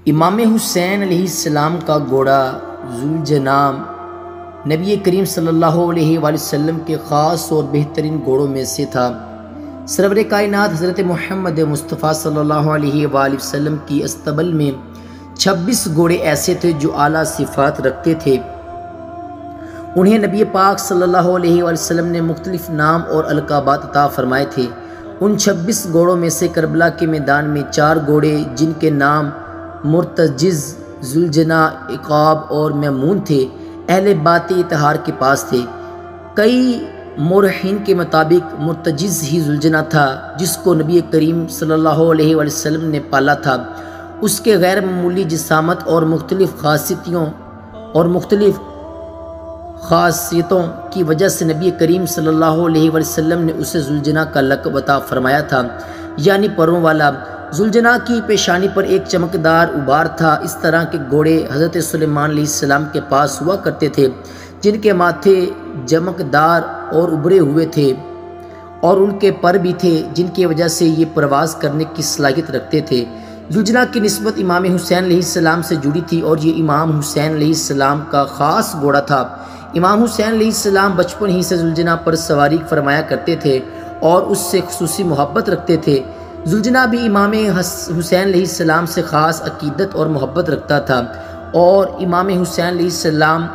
امام حسین علیہ السلام کا گھوڑا ذوالجناح نبی کریم صلی اللہ علیہ وآلہ وسلم کے خاص اور بہترین گھوڑوں میں سے تھا۔ سرور کائنات حضرت محمد مصطفیٰ صلی اللہ علیہ وآلہ وسلم کی استبل میں 26 گھوڑے ایسے تھے جو اعلیٰ صفات رکھتے تھے۔ انہیں نبی پاک صلی اللہ علیہ وآلہ وسلم نے مختلف نام اور القابات عطا فرمائے تھے۔ ان 26 گھوڑوں میں سے کربلا کے میدان میں 4 گھوڑے جن کے نام مرتجز، ذوالجناح، عقاب اور میمون تھے، اہل بات اطہار کے پاس تھے۔ کئی مورخین کے مطابق مرتجز ہی ذوالجناح تھا جس کو نبی کریم صلی اللہ علیہ وآلہ وسلم نے پالا تھا۔ اس کے غیر معمولی جسامت اور مختلف خاصیتوں کی وجہ سے نبی کریم صلی اللہ علیہ وآلہ وسلم نے اسے ذوالجناح کا لقب عطا فرمایا تھا، یعنی پروں والا۔ ذوالجناح کی پیشانی پر ایک چمکدار ابھار تھا۔ اس طرح کے گھوڑے حضرت سلیمان علیہ السلام کے پاس ہوا کرتے تھے جن کے ماتھے چمکدار اور ابھرے ہوئے تھے، اور ان کے پر بھی تھے جن کی وجہ سے یہ پرواز کرنے کی صلاحیت رکھتے تھے۔ ذوالجناح کی نسبت امام حسین علیہ السلام سے جڑی تھی اور یہ امام حسین علیہ السلام کا خاص گھوڑا تھا۔ امام حسین علیہ السلام بچپن ہی سے ذوالجناح پر سواری فرمایا کرتے تھے اور اس سے خصوصی محبت رکھتے تھے۔ ذوالجناح بھی امام حسین علیہ السلام سے خاص عقیدت اور محبت رکھتا تھا اور امام حسین علیہ السلام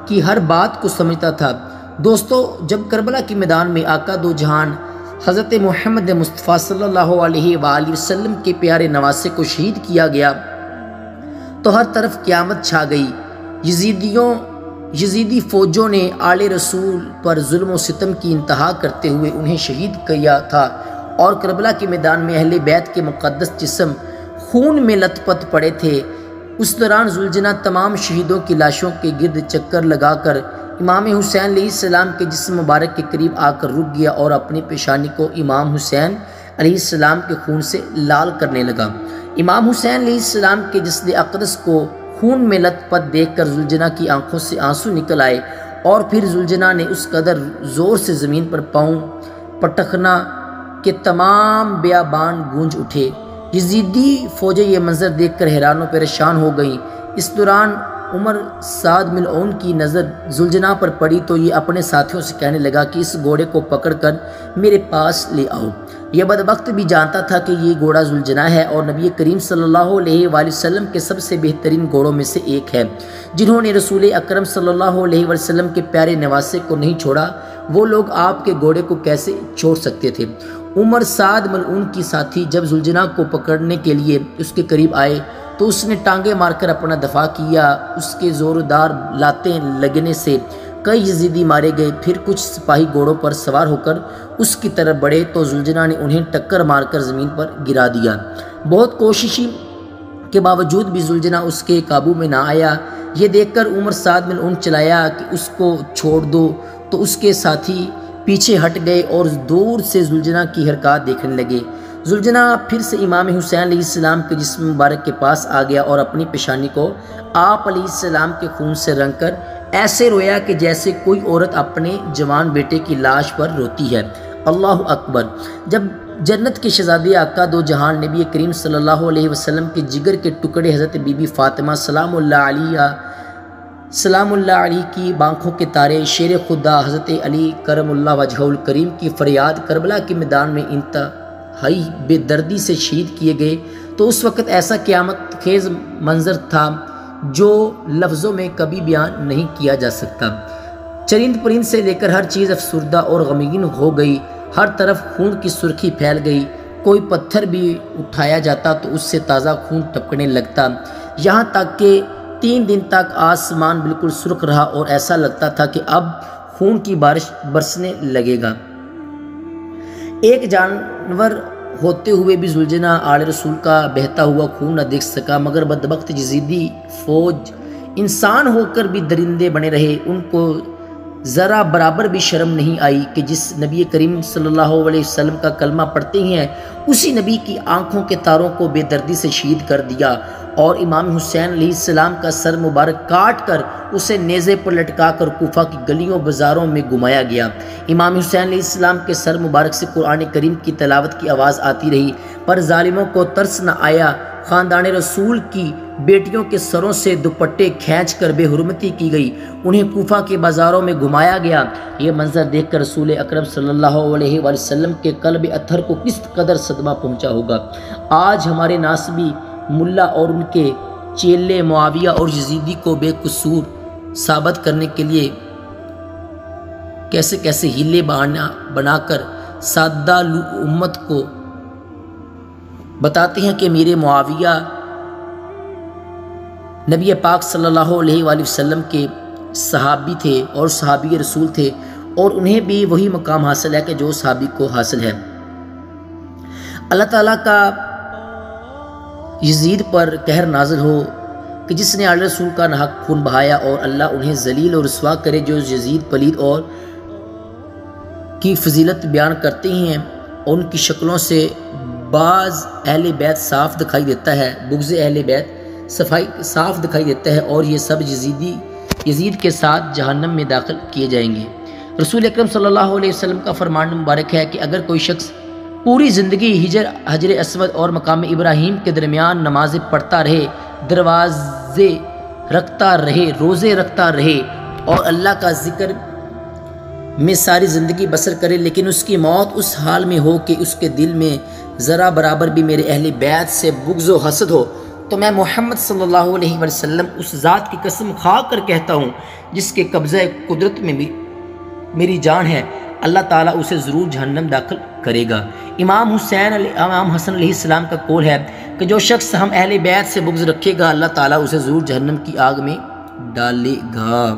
کی ہر بات کو سمجھتا تھا۔ دوستو، جب کربلا کے میدان میں آقا دو جہان حضرت محمد مصطفیٰ صلی اللہ علیہ وآلہ وسلم کے پیارے نواسے کو شہید کیا گیا تو ہر طرف قیامت چھا گئی۔ یزیدی فوجوں نے آل رسول پر ظلم و ستم کی انتہا کرتے ہوئے انہیں شہید کیا تھا، اور کربلا کے میدان میں اہل بیت کے مقدس جسم خون میں لت پت پڑے تھے۔ اس دوران ذوالجناح تمام شہیدوں کی لاشوں کے گرد چکر لگا کر امام حسین علیہ السلام کے جسم مبارک کے قریب آ کر رک گیا اور اپنی پیشانی کو امام حسین علیہ السلام کے خون سے لال کرنے لگا۔ امام حسین علیہ السلام کے جسد اقدس کو خون میں لت پت دیکھ کر ذوالجناح کی آنکھوں سے آنسو نکل آئے، اور پھر ذوالجناح نے اس قدر زور سے زمین پر پاؤں پٹکنا کہ تمام بیابان گونج اٹھے۔ یزیدی فوجیں یہ منظر دیکھ کر حیران و پریشان ہو گئیں۔ اس دوران عمر سعد ملعون کی نظر ذوالجناح پر پڑی تو یہ اپنے ساتھیوں سے کہنے لگا کہ اس گھوڑے کو پکڑ کر میرے پاس لے آؤ۔ یہ بدبخت بھی جانتا تھا کہ یہ گھوڑا ذوالجناح ہے اور نبی کریم صلی اللہ علیہ وآلہ وسلم کے سب سے بہترین گھوڑوں میں سے ایک ہے، جنہوں نے رسول اکرم صلی اللہ علیہ وآلہ وسلم کے پیارے نواسے کو نہیں چھوڑا، وہ لوگ آپ کے گھوڑے کو کیسے چھوڑ سکتے تھے؟ عمر سعد ملعون کی ساتھی جب ذوالجناح کو پکڑنے کے لیے اس کے قریب آئے تو اس نے ٹانگیں مار کر اپنا دفاع کیا۔ اس کے زوردار لاتیں لگنے سے کئی یزیدی مارے گئے۔ پھر کچھ سپاہی گھوڑوں پر سوار ہو کر اس کی طرف بڑھے تو ذوالجناح نے انہیں ٹکر مار کر زمین پر گرا دیا۔ بہت کوششیں کے باوجود بھی ذوالجناح اس کے قابو میں نہ آیا۔ یہ دیکھ کر عمر سعد ملعون چلایا کہ اس کو چھوڑ دو تو اس کے ساتھی پیچھے ہٹ گئے اور دور سے ذوالجناح کی حرکات دیکھنے لگے۔ ذوالجناح پھر سے امام حسین علیہ السلام کے جسم مبارک کے پاس آ گیا اور اپنی پیشانی کو آپ علیہ السلام کے خون سے رنگ کر ایسے رویا کہ جیسے کوئی عورت اپنے جوان بیٹے کی لاش پر روتی ہے۔ اللہ اکبر! جب جنت کے شہزادے آقا دو جہان نبی کریم صلی اللہ علیہ وسلم کے جگر کے ٹکڑے حضرت بی بی فاطمہ سلام اللہ علیہ کی بانکھوں کے تارے، شیر خدا حضرت علی کرم اللہ وجہہ الکریم کی فریاد کربلا کے میدان میں انتہائی بے دردی سے شہید کیے گئے تو اس وقت ایسا قیامت خیز منظر تھا جو لفظوں میں کبھی بیان نہیں کیا جا سکتا۔ چرند پرند سے لے کر ہر چیز افسردہ اور غمگین ہو گئی، ہر طرف خون کی سرخی پھیل گئی۔ کوئی پتھر بھی اٹھایا جاتا تو اس سے تازہ خون ٹپکنے لگتا، یہاں تک کہ 3 دن تک آسمان بالکل سرخ رہا اور ایسا لگتا تھا کہ اب خون کی بارش برسنے لگے گا۔ ایک جانور ہوتے ہوئے بھی ذوالجناح آل رسول کا بہتا ہوا خون نہ دیکھ سکا، مگر بدبخت یزیدی فوج انسان ہو کر بھی درندے بنے رہے۔ ان کو ذرا برابر بھی شرم نہیں آئی کہ جس نبی کریم صلی اللہ علیہ وسلم کا کلمہ پڑھتے ہیں اسی نبی کی آنکھوں کے تاروں کو بے دردی سے شہید کر دیا اور امام حسین علیہ السلام کا سر مبارک کاٹ کر اسے نیزے پر لٹکا کر کوفہ کی گلیوں بازاروں میں گھمایا گیا۔ امام حسین علیہ السلام کے سر مبارک سے قرآن کریم کی تلاوت کی آواز آتی رہی، پر ظالموں کو ترس نہ آیا، خاندان رسول کی بیٹیوں کے سروں سے دوپٹے کھینچ کر بے حرمتی کی گئی، انہیں کوفہ کے بازاروں میں گھمایا گیا۔ یہ منظر دیکھ کر رسول اکرم صلی اللہ علیہ وآلہ وسلم کے قلب اطہر کو کس قدر صدمہ پہنچا ہوگا۔ آج ہمارے ناسبی ملا اور ان کے چیلے معاویہ اور یزیدی کو بے قصور ثابت کرنے کے لیے کیسے کیسے ہیلے بنا کر سادہ امت کو بتاتے ہیں کہ میرے معاویہ نبی پاک صلی اللہ علیہ وآلہ وسلم کے صحابی تھے اور صحابی رسول تھے، اور انہیں بھی وہی مقام حاصل ہے کہ جو صحابی کو حاصل ہے۔ اللہ تعالیٰ کا یزید پر قہر نازل ہو کہ جس نے آل رسول کا ناحق خون بہایا، اور اللہ انہیں ذلیل اور رسوا کرے جو یزید پلید اور کی فضیلت بیان کرتے ہیں، اور ان کی شکلوں سے بعض اہل بیت صاف دکھائی دیتا ہے، بغض اہل بیت صاف دکھائی دیتا ہے، اور یہ سب یزید کے ساتھ جہنم میں داخل کیے جائیں گے۔ رسول اکرم صلی اللہ علیہ وسلم کا فرمان مبارک ہے کہ اگر کوئی شخص پوری زندگی حجر اسود اور مقام ابراہیم کے درمیان نمازیں پڑھتا رہے، دروازے رکھتا رہے، روزے رکھتا رہے، اور اللہ کا ذکر میں ساری زندگی بسر کرے، لیکن اس کی موت اس حال میں ہو کہ اس کے دل میں ذرا برابر بھی میرے اہل بیت سے بغض و حسد ہو، تو میں محمد صلی اللہ علیہ وسلم اس ذات کی قسم کھا کر کہتا ہوں جس کے قبضہ قدرت میں بھی میری جان ہے، اللہ تعالیٰ اسے ضرور جہنم داخل کرے گا۔ امام حسن علیہ السلام کا قول ہے کہ جو شخص ہم اہل بیت سے بغض رکھے گا، اللہ تعالیٰ اسے ضرور جہنم کی آگ میں ڈالے گا۔